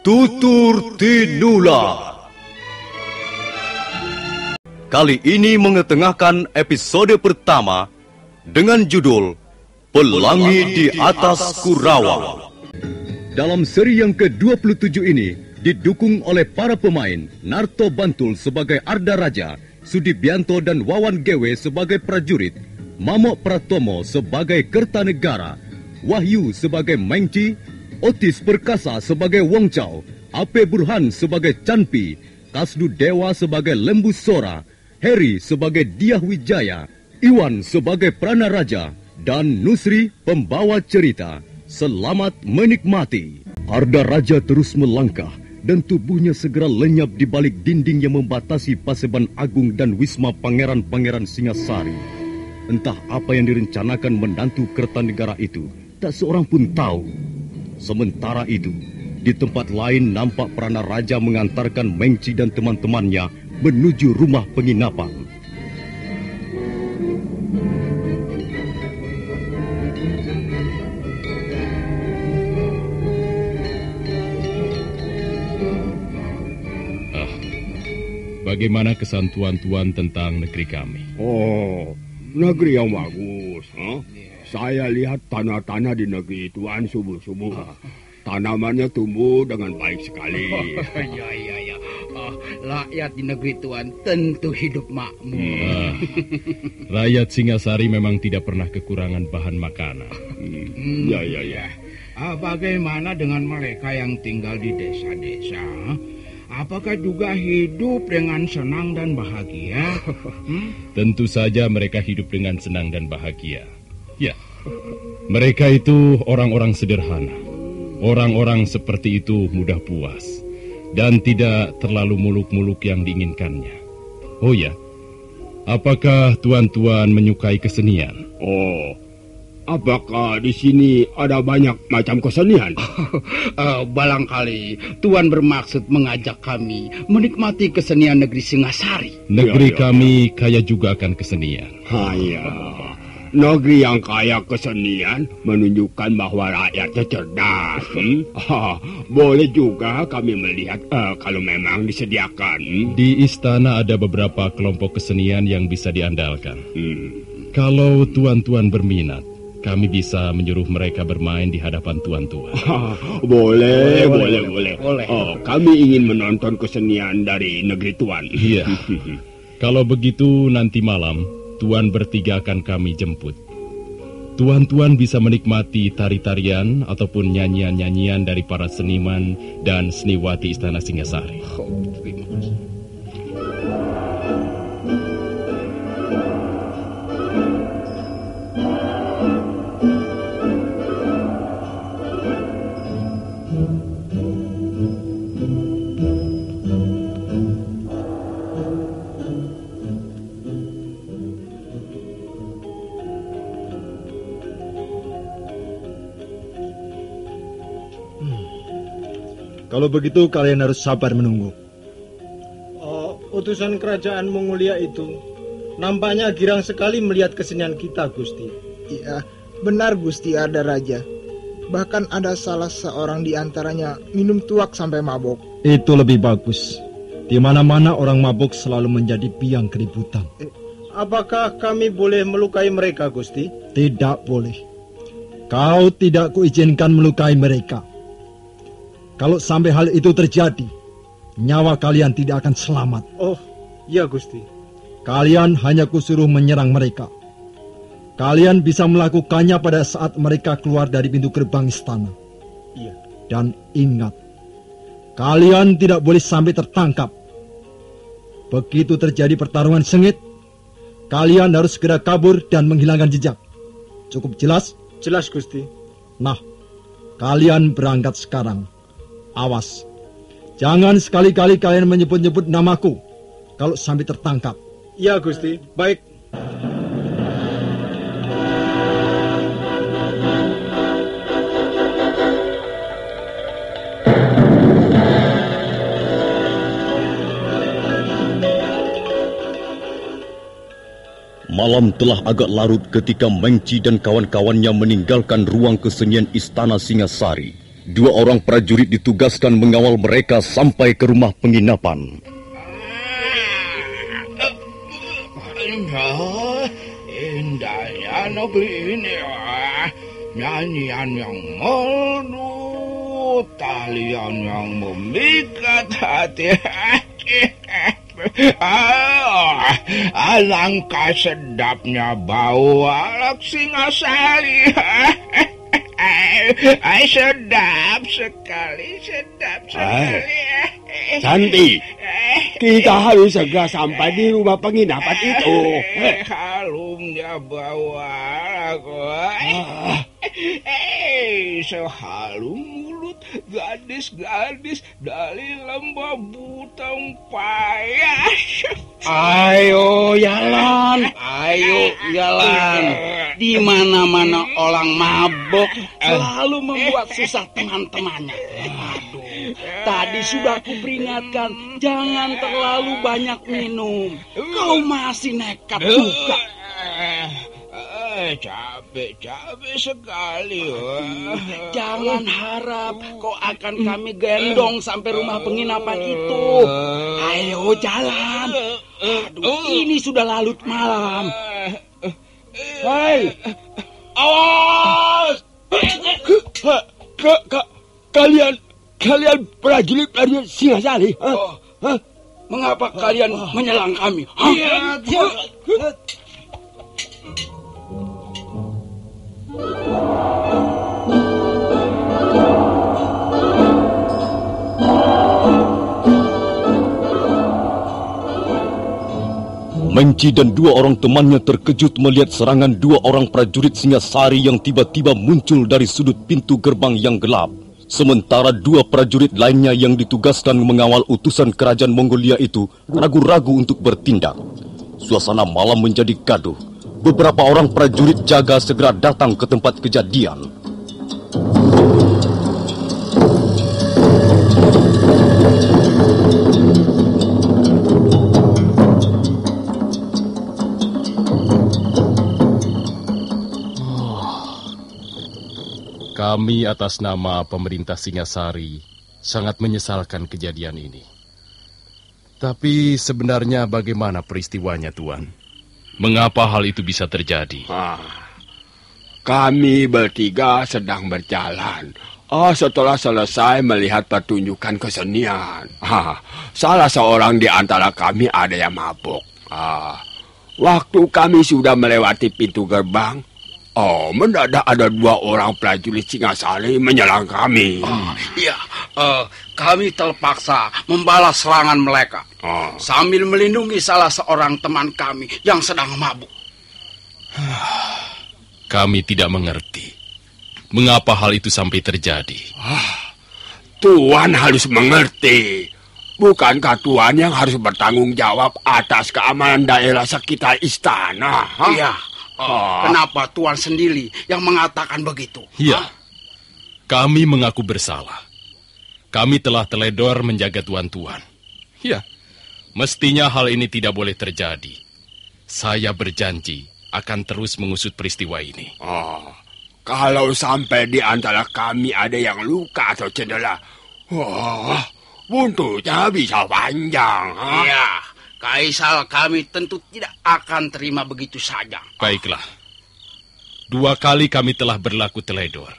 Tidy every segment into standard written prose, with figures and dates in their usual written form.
Tutur Tinula. Kali ini mengetengahkan episode pertama dengan judul Pelangi di Atas Kurawa. Dalam seri yang ke-27 ini didukung oleh para pemain Narto Bantul sebagai Arda Raja, Sudibianto dan Wawan Gewe sebagai prajurit, Mamok Pratomo sebagai Kertanegara, Wahyu sebagai Mengci, Otis Perkasa sebagai Wong Chao, Ape Burhan sebagai Canpi, Kasdu Dewa sebagai Lembu Sora, Heri sebagai Diah Wijaya, Iwan sebagai Prana Raja, dan Nusri pembawa cerita. Selamat menikmati. Arda Raja terus melangkah dan tubuhnya segera lenyap di balik dinding yang membatasi Paseban Agung dan wisma pangeran-pangeran Singasari. Entah apa yang direncanakan menantu Kertanegara itu, tak seorang pun tahu. Sementara itu, di tempat lain nampak Prana Raja mengantarkan Mengci dan teman-temannya menuju rumah penginapan. Bagaimana kesan tuan-tuan tentang negeri kami? Oh, negeri yang bagus. Saya lihat tanah-tanah di negeri tuan subuh-subuh. Tanamannya tumbuh dengan baik sekali. Ya. Rakyat di negeri tuan tentu hidup makmur. Rakyat Singasari memang tidak pernah kekurangan bahan makanan. Ya. Bagaimana dengan mereka yang tinggal di desa-desa? Apakah juga hidup dengan senang dan bahagia? Tentu saja mereka hidup dengan senang dan bahagia. Ya, mereka itu orang-orang sederhana. Orang-orang seperti itu mudah puas dan tidak terlalu muluk-muluk yang diinginkannya. Oh ya, apakah tuan-tuan menyukai kesenian? Oh, apakah di sini ada banyak macam kesenian? Barangkali tuan bermaksud mengajak kami menikmati kesenian negeri Singasari. Negeri kami kaya juga akan kesenian. Negeri yang kaya kesenian menunjukkan bahwa rakyatnya cerdas. Boleh juga kami melihat kalau memang disediakan. Di istana ada beberapa kelompok kesenian yang bisa diandalkan. Kalau tuan-tuan berminat, kami bisa menyuruh mereka bermain di hadapan tuan-tuan. Boleh. Kami ingin menonton kesenian dari negeri tuan. Iya. Kalau begitu nanti malam, tuan bertiga akan kami jemput. Tuan-tuan bisa menikmati tari-tarian ataupun nyanyian-nyanyian dari para seniman dan seniwati Istana Singasari. Kalau begitu kalian harus sabar menunggu. Utusan kerajaan Mongolia itu nampaknya girang sekali melihat kesenian kita, Gusti. Iya, benar Gusti Arda Raja. Bahkan ada salah seorang di antaranya minum tuak sampai mabok. Itu lebih bagus. Di mana-mana orang mabok selalu menjadi biang keributan. Apakah kami boleh melukai mereka, Gusti? Tidak boleh. Kau tidak kuizinkan melukai mereka. Kalau sampai hal itu terjadi, nyawa kalian tidak akan selamat. Oh, iya Gusti. Kalian hanya kusuruh menyerang mereka. Kalian bisa melakukannya pada saat mereka keluar dari pintu gerbang istana. Iya. Dan ingat, kalian tidak boleh sampai tertangkap. Begitu terjadi pertarungan sengit, kalian harus segera kabur dan menghilangkan jejak. Cukup jelas? Jelas, Gusti. Nah, kalian berangkat sekarang. Awas, jangan sekali-kali kalian menyebut-nyebut namaku kalau sampai tertangkap. Iya, Gusti. Baik. Malam telah agak larut ketika Mengci dan kawan-kawannya meninggalkan ruang kesenian Istana Singasari 2 orang prajurit ditugaskan mengawal mereka sampai ke rumah penginapan. Indahnya negeri ini, nyanyian yang merdu, talian yang memikat hati. Alangkah sedapnya bau arak Singasari. Sedap sekali. Santi, kita harus segera sampai di rumah penginapan itu. Halumnya bau arak. Sehalum mulut gadis-gadis dari lembah Butang Payah. Ayo jalan. Di mana-mana orang mabok selalu membuat susah teman-temannya. Aduh, tadi sudah kuperingatkan jangan terlalu banyak minum. Kau masih nekat juga. Capek sekali. Jangan harap kau akan kami gendong sampai rumah penginapan itu. Ayo jalan. Aduh, ini sudah larut malam. Hai, awas! Kalian prajurit Singasari? Mengapa kalian menyerang kami? Mengki dan 2 orang temannya terkejut melihat serangan 2 orang prajurit Singasari yang tiba-tiba muncul dari sudut pintu gerbang yang gelap. Sementara 2 prajurit lainnya yang ditugaskan mengawal utusan kerajaan Mongolia itu ragu-ragu untuk bertindak. Suasana malam menjadi gaduh. Beberapa orang prajurit jaga segera datang ke tempat kejadian. Kami atas nama pemerintah Singasari sangat menyesalkan kejadian ini. Tapi sebenarnya bagaimana peristiwanya, Tuan? Mengapa hal itu bisa terjadi? Kami bertiga sedang berjalan. Setelah selesai melihat pertunjukan kesenian, salah seorang di antara kami ada yang mabuk. Waktu kami sudah melewati pintu gerbang, mendadak ada 2 orang prajurit Singasari menyerang kami. Kami terpaksa membalas serangan mereka sambil melindungi salah seorang teman kami yang sedang mabuk. Kami tidak mengerti mengapa hal itu sampai terjadi. Tuan harus mengerti. Bukankah Tuan yang harus bertanggung jawab atas keamanan daerah sekitar istana? Iya. Kenapa Tuan sendiri yang mengatakan begitu? Iya. Kami mengaku bersalah. Kami telah teledor menjaga tuan-tuan. Ya, mestinya hal ini tidak boleh terjadi. Saya berjanji akan terus mengusut peristiwa ini. Kalau sampai di antara kami ada yang luka atau cedera, buntutnya bisa panjang. Iya, Kaisal kami tentu tidak akan terima begitu saja. Baiklah. 2 kali kami telah berlaku teledor.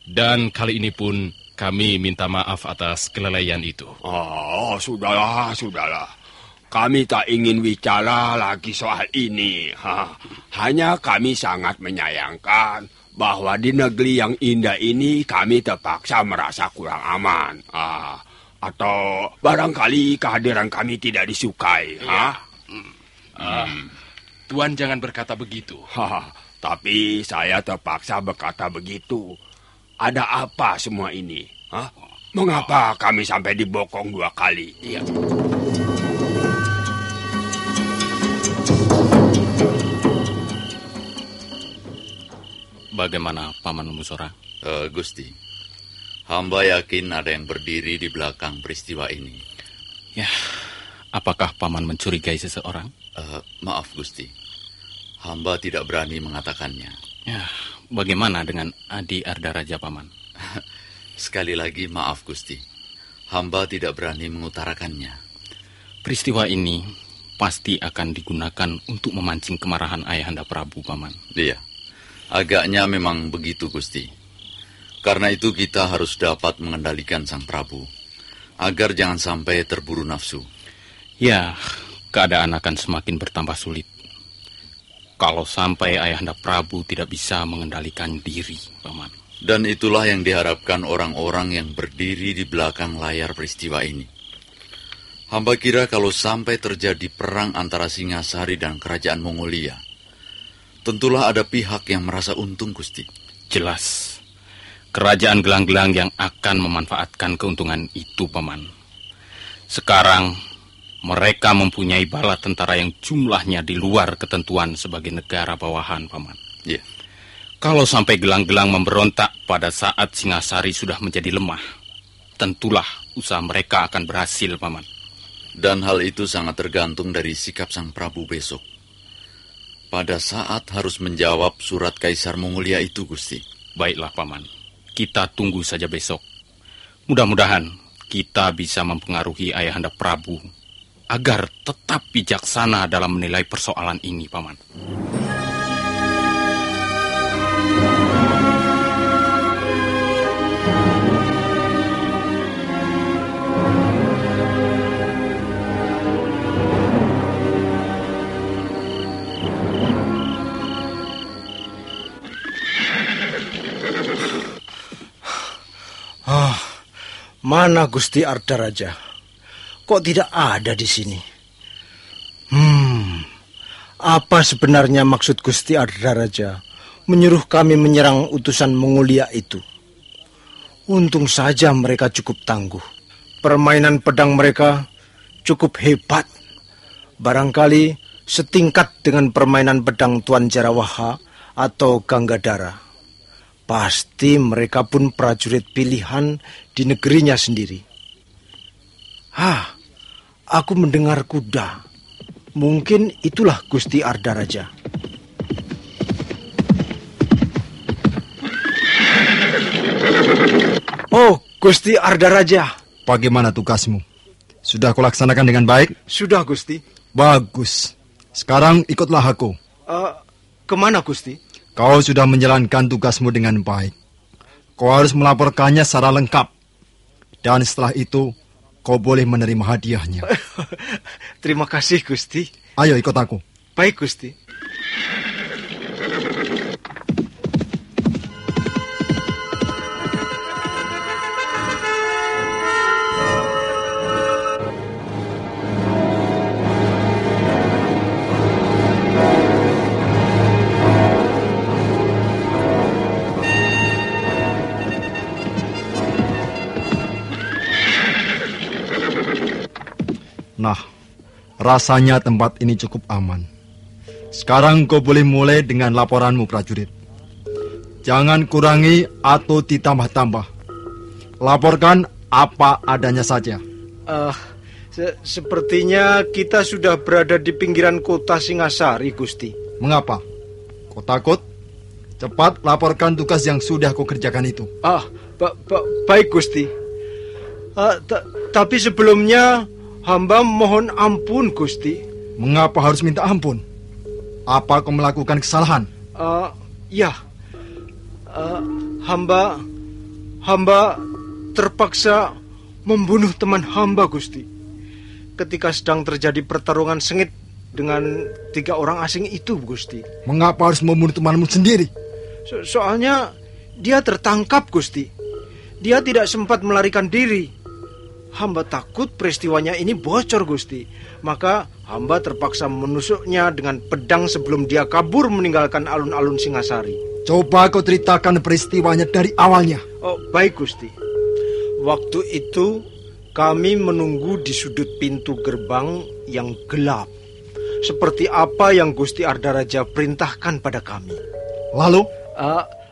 Dan kali ini pun kami minta maaf atas kelalaian itu. Sudahlah. Kami tak ingin bicara lagi soal ini. Hanya kami sangat menyayangkan bahwa di negeri yang indah ini kami terpaksa merasa kurang aman. Atau barangkali kehadiran kami tidak disukai. Tuan jangan berkata begitu. Tapi saya terpaksa berkata begitu. Ada apa semua ini? Mengapa kami sampai dibokong 2 kali? Iya. Bagaimana Paman Musora? Gusti, hamba yakin ada yang berdiri di belakang peristiwa ini. Ya, apakah Paman mencurigai seseorang? Maaf Gusti, hamba tidak berani mengatakannya. Ya, bagaimana dengan Adi Arda Raja Paman? Sekali lagi maaf, Gusti. Hamba tidak berani mengutarakannya. Peristiwa ini pasti akan digunakan untuk memancing kemarahan Ayahanda Prabu, Paman. Iya, agaknya memang begitu, Gusti. Karena itu kita harus dapat mengendalikan Sang Prabu, agar jangan sampai terburu nafsu. Ya, keadaan akan semakin bertambah sulit kalau sampai Ayahanda Prabu tidak bisa mengendalikan diri, Paman. Dan itulah yang diharapkan orang-orang yang berdiri di belakang layar peristiwa ini. Hamba kira kalau sampai terjadi perang antara Singasari dan Kerajaan Mongolia, tentulah ada pihak yang merasa untung, Gusti. Jelas, kerajaan gelang-gelang yang akan memanfaatkan keuntungan itu, Paman. Sekarang, mereka mempunyai bala tentara yang jumlahnya di luar ketentuan sebagai negara bawahan, Paman. Iya. Kalau sampai gelang-gelang memberontak pada saat Singasari sudah menjadi lemah, tentulah usaha mereka akan berhasil, Paman. Dan hal itu sangat tergantung dari sikap Sang Prabu besok. Pada saat harus menjawab surat Kaisar Mongolia itu, Gusti. Baiklah, Paman. Kita tunggu saja besok. Mudah-mudahan kita bisa mempengaruhi Ayahanda Prabu agar tetap bijaksana dalam menilai persoalan ini, Paman. Mana Gusti Ardaraja? Kok tidak ada di sini? Apa sebenarnya maksud Gusti Ardaraja menyuruh kami menyerang utusan Mongolia itu? Untung saja mereka cukup tangguh. Permainan pedang mereka cukup hebat. Barangkali setingkat dengan permainan pedang Tuan Jarawaha atau Ganggadara. Pasti mereka pun prajurit pilihan di negerinya sendiri. Aku mendengar kuda. Mungkin itulah Gusti Ardaraja. Oh, Gusti Ardaraja. Bagaimana tugasmu? Sudah kulaksanakan dengan baik? Sudah, Gusti. Bagus. Sekarang ikutlah aku. Kemana, Gusti? Kau sudah menjalankan tugasmu dengan baik. Kau harus melaporkannya secara lengkap. Dan setelah itu, kau boleh menerima hadiahnya. Terima kasih, Gusti. Ayo ikut aku. Baik, Gusti. Nah, rasanya tempat ini cukup aman. Sekarang kau boleh mulai dengan laporanmu, prajurit. Jangan kurangi atau ditambah-tambah. Laporkan apa adanya saja. Sepertinya kita sudah berada di pinggiran kota Singasari, Gusti. Mengapa? Kau takut? Cepat laporkan tugas yang sudah kau kerjakan itu. Baik, Gusti. Tapi sebelumnya hamba mohon ampun, Gusti. Mengapa harus minta ampun? Apa kau melakukan kesalahan? Ya. Hamba terpaksa membunuh teman hamba, Gusti. Ketika sedang terjadi pertarungan sengit dengan 3 orang asing itu, Gusti. Mengapa harus membunuh temanmu sendiri? Soalnya dia tertangkap, Gusti. Dia tidak sempat melarikan diri. Hamba takut peristiwanya ini bocor, Gusti. Maka hamba terpaksa menusuknya dengan pedang sebelum dia kabur meninggalkan alun-alun Singasari. Coba kau ceritakan peristiwanya dari awalnya. Oh, baik, Gusti. Waktu itu kami menunggu di sudut pintu gerbang yang gelap. Seperti apa yang Gusti Ardaraja perintahkan pada kami.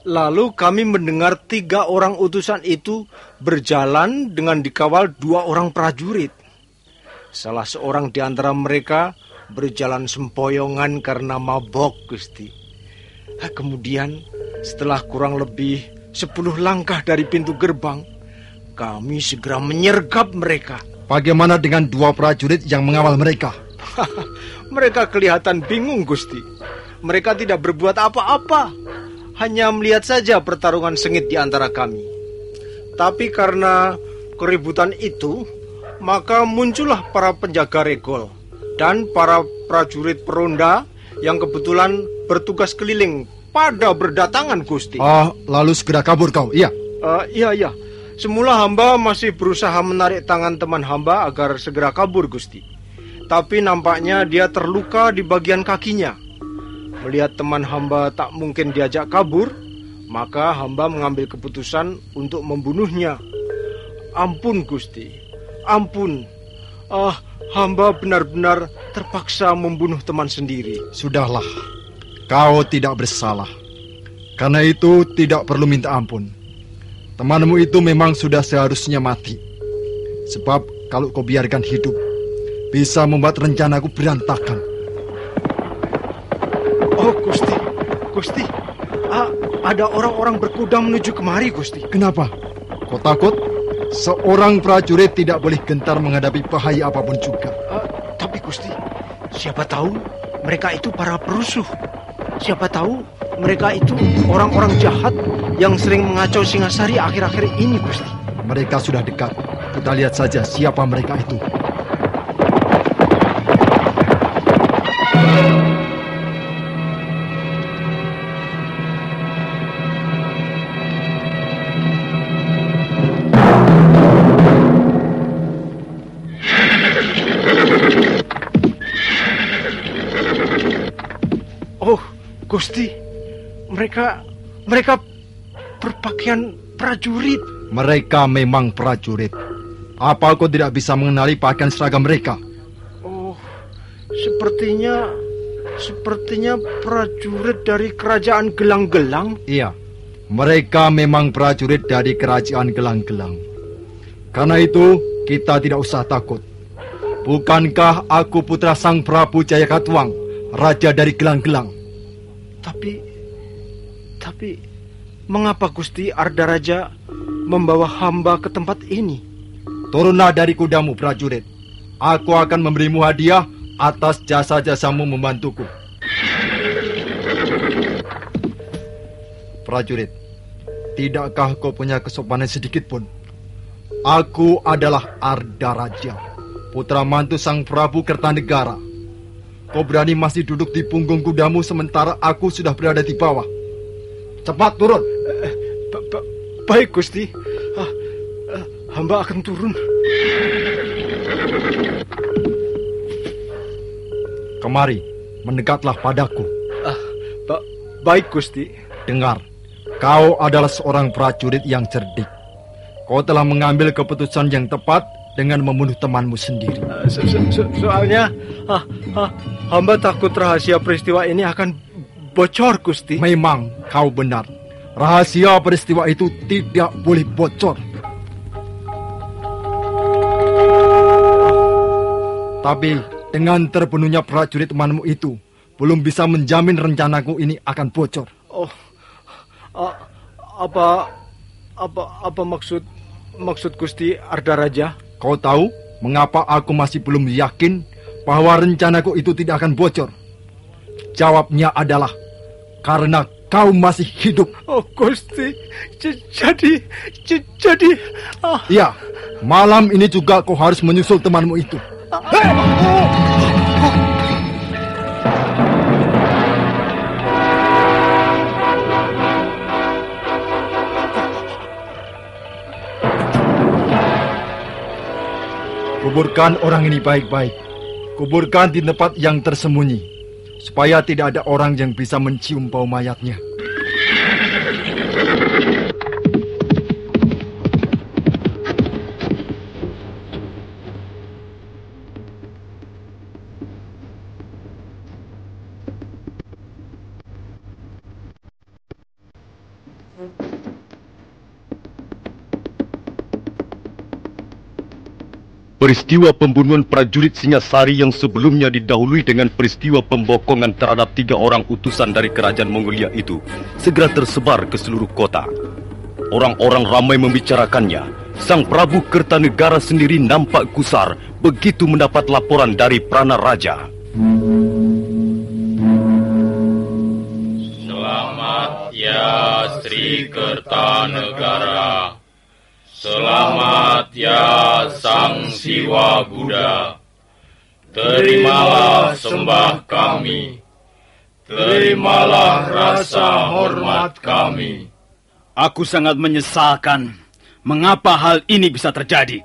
Lalu kami mendengar 3 orang utusan itu berjalan dengan dikawal 2 orang prajurit. Salah seorang di antara mereka berjalan sempoyongan karena mabok, Gusti. Kemudian setelah kurang lebih 10 langkah dari pintu gerbang, kami segera menyergap mereka. Bagaimana dengan 2 prajurit yang mengawal mereka? Mereka kelihatan bingung, Gusti. Mereka tidak berbuat apa-apa, hanya melihat saja pertarungan sengit di antara kami. Tapi karena keributan itu, maka muncullah para penjaga regol dan para prajurit peronda yang kebetulan bertugas keliling pada berdatangan, Gusti. Lalu segera kabur kau, iya? Iya. Semula hamba masih berusaha menarik tangan teman hamba agar segera kabur, Gusti. Tapi nampaknya dia terluka di bagian kakinya. Melihat teman hamba tak mungkin diajak kabur, maka hamba mengambil keputusan untuk membunuhnya. Ampun, Gusti. Ampun. Hamba benar-benar terpaksa membunuh teman sendiri. Sudahlah. Kau tidak bersalah. Karena itu tidak perlu minta ampun. Temanmu itu memang sudah seharusnya mati. Sebab kalau kau biarkan hidup, bisa membuat rencanaku berantakan. Oh, Gusti, ada orang-orang berkuda menuju kemari, Gusti. Kenapa? Kau takut? Seorang prajurit tidak boleh gentar menghadapi bahaya apapun juga. Tapi Gusti, siapa tahu mereka itu para perusuh. Siapa tahu mereka itu orang-orang jahat yang sering mengacau Singasari akhir-akhir ini, Gusti. Mereka sudah dekat. Kita lihat saja siapa mereka itu. Gusti, mereka berpakaian prajurit. Mereka memang prajurit. Apa kau tidak bisa mengenali pakaian seragam mereka? Oh, sepertinya prajurit dari kerajaan Gelang-Gelang. Iya, mereka memang prajurit dari kerajaan Gelang-Gelang. Karena itu, kita tidak usah takut. Bukankah aku putra Sang Prabu Jayakatwang, raja dari Gelang-Gelang? Tapi, mengapa Gusti Ardaraja membawa hamba ke tempat ini? Turunlah dari kudamu, prajurit. Aku akan memberimu hadiah atas jasa-jasamu membantuku. Prajurit, tidakkah kau punya kesopanan sedikit pun? Aku adalah Ardaraja, putra mantu Sang Prabu Kertanegara. Kau berani masih duduk di punggung kudamu sementara aku sudah berada di bawah. Cepat turun. Baik, Gusti. Hamba akan turun. Kemari, mendekatlah padaku. Baik, Gusti. Dengar, kau adalah seorang prajurit yang cerdik. Kau telah mengambil keputusan yang tepat dengan membunuh temanmu sendiri. Soalnya hamba takut rahasia peristiwa ini akan bocor, Gusti. Memang kau benar. Rahasia peristiwa itu tidak boleh bocor. Tapi dengan terbunuhnya prajurit temanmu itu, belum bisa menjamin rencanaku ini akan bocor. Apa maksud Gusti Ardaraja? Kau tahu mengapa aku masih belum yakin bahwa rencanaku itu tidak akan bocor? Jawabnya adalah karena kau masih hidup. Oh, Gusti, jadi. Iya, malam ini juga kau harus menyusul temanmu itu. Kuburkan orang ini baik-baik. Kuburkan di tempat yang tersembunyi, supaya tidak ada orang yang bisa mencium bau mayatnya. Peristiwa pembunuhan prajurit Singasari yang sebelumnya didahului dengan peristiwa pembokongan terhadap 3 orang utusan dari kerajaan Mongolia itu segera tersebar ke seluruh kota. orang-orang ramai membicarakannya, Sang Prabu Kertanegara sendiri nampak gusar begitu mendapat laporan dari Prana Raja. Selamat ya Sri Kertanegara. Selamat ya Sang Siwa Buddha. Terimalah sembah kami. Terimalah rasa hormat kami. Aku sangat menyesalkan mengapa hal ini bisa terjadi.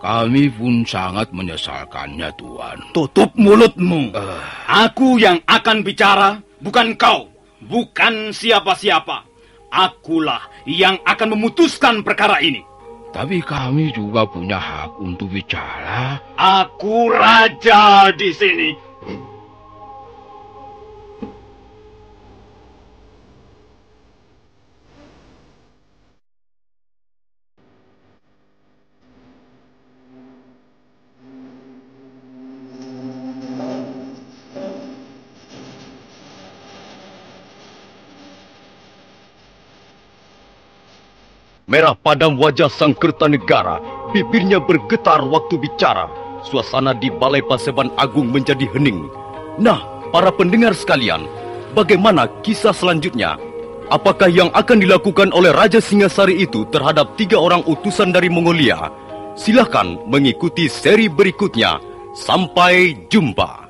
Kami pun sangat menyesalkannya, Tuan. Tutup mulutmu. Aku yang akan bicara, bukan kau. Bukan siapa-siapa. Akulah yang akan memutuskan perkara ini. Tapi kami juga punya hak untuk bicara. Aku raja di sini. Merah padam wajah Sang Kertanegara, bibirnya bergetar waktu bicara. Suasana di Balai Paseban Agung menjadi hening. Nah, para pendengar sekalian, bagaimana kisah selanjutnya? Apakah yang akan dilakukan oleh Raja Singasari itu terhadap 3 orang utusan dari Mongolia? Silakan mengikuti seri berikutnya. Sampai jumpa.